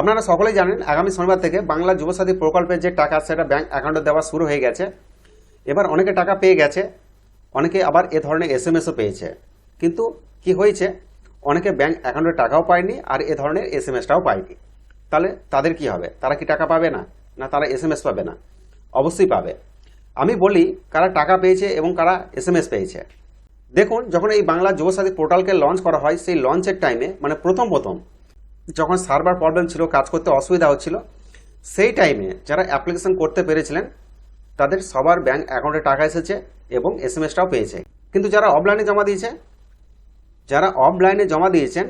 আপনারা সকলেই জানেন আগামী শনিবার থেকে বাংলা যুবসাথী প্রকল্পের যে টাকা সেটা ব্যাংক অ্যাকাউন্টে দেওয়া শুরু হয়ে গেছে। এবার অনেকে টাকা পেয়ে গেছে, অনেকে আবার এ ধরনের এসএমএসও পেয়েছে। কিন্তু কি হয়েছে, অনেকে ব্যাংক অ্যাকাউন্টে টাকাও পায়নি আর এ ধরনের এসএমএসটাও পায়নি। তাহলে তাদের কি হবে? তারা কি টাকা পাবে না, না তারা এসএমএস পাবে না? অবশ্যই পাবে। আমি বলি কারা টাকা পেয়েছে এবং কারা এসএমএস পেয়েছে। দেখুন, যখন এই বাংলা যুবসাথী পোর্টালকে লঞ্চ করা হয়, সেই লঞ্চের টাইমে মানে প্রথম যখন সার্ভার প্রবলেম ছিল, কাজ করতে অসুবিধা হচ্ছিল, সেই টাইমে যারা অ্যাপ্লিকেশন করতে পেরেছিলেন তাদের সবার ব্যাংক অ্যাকাউন্টে টাকা এসেছে এবং এসএমএসটাও পেয়েছে। কিন্তু যারা অফলাইনে জমা দিয়েছেন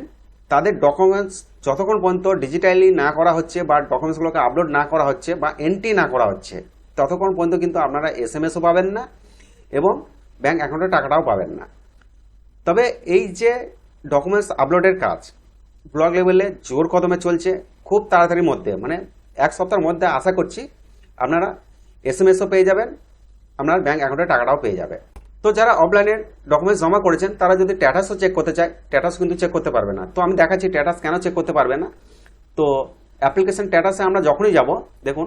তাদের ডকুমেন্টস যতক্ষণ পর্যন্ত ডিজিটালি না করা হচ্ছে বা ডকুমেন্টসগুলোকে আপলোড না করা হচ্ছে বা এন্ট্রি না করা হচ্ছে, ততক্ষণ পর্যন্ত কিন্তু আপনারা এসএমএসও পাবেন না এবং ব্যাংক অ্যাকাউন্টে টাকাটাও পাবেন না। তবে এই যে ডকুমেন্টস আপলোডের কাজ ব্লক লেভেলে জোর কদমে চলছে, খুব তাড়াতাড়ির মধ্যে মানে এক সপ্তাহের মধ্যে আশা করছি আপনারা এসএমএসও পেয়ে যাবেন, আপনার ব্যাংক অ্যাকাউন্টে টাকাটাও পেয়ে যাবে। তো যারা অফলাইনে ডকুমেন্টস জমা করেছেন তারা যদি স্ট্যাটাসও চেক করতে চায়, স্ট্যাটাস কিন্তু চেক করতে পারবে না। তো আমি দেখাচ্ছি স্ট্যাটাস কেন চেক করতে পারবে না। তো অ্যাপ্লিকেশন স্ট্যাটাসে আমরা যখনই যাব, দেখুন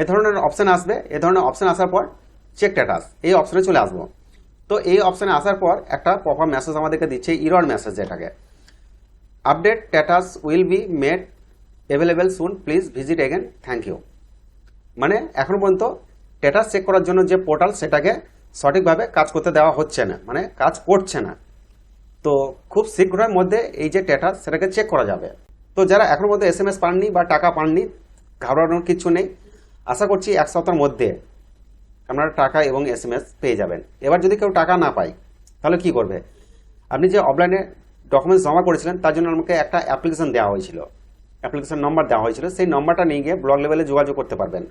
এ ধরনের অপশান আসবে। এ ধরনের অপশান আসার পর চেক স্ট্যাটাস এই অপশানে চলে আসবো। তো এই অপশানে আসার পর একটা পপআপ মেসেজ আমাদেরকে দিচ্ছে, ইরর মেসেজ, যেটাকে update status will be made available soon, please visit again, thank you. মানে এখন পর্যন্ত স্ট্যাটাস চেক করার জন্য যে পোর্টাল সেটাকে সঠিকভাবে কাজ করতে দেওয়া হচ্ছে না, মানে কাজ করছে না। তো খুব শীঘ্রের মধ্যে এই যে স্ট্যাটাস সেটাকে চেক করা যাবে। তো যারা এখনো মধ্যে এসএমএস পাননি বা টাকা পাননি, ঘাবড়ানোর কিছু নেই। আশা করছি এক সপ্তাহের মধ্যে আপনারা টাকা এবং এসএমএস পেয়ে যাবেন। এবার যদি কেউ টাকা না পায় তাহলে কি করবে? আপনি যে অফলাইনে ডকুমেন্টস জমা করেছিলেন তার জন্য আমাকে একটা অ্যাপ্লিকেশন দেওয়া হয়েছিল, অ্যাপ্লিকেশন নম্বর দেওয়া হয়েছিল, সেই নম্বরটা নিয়ে গিয়ে ব্লক লেভেলে যোগাযোগ করতে পারবেন।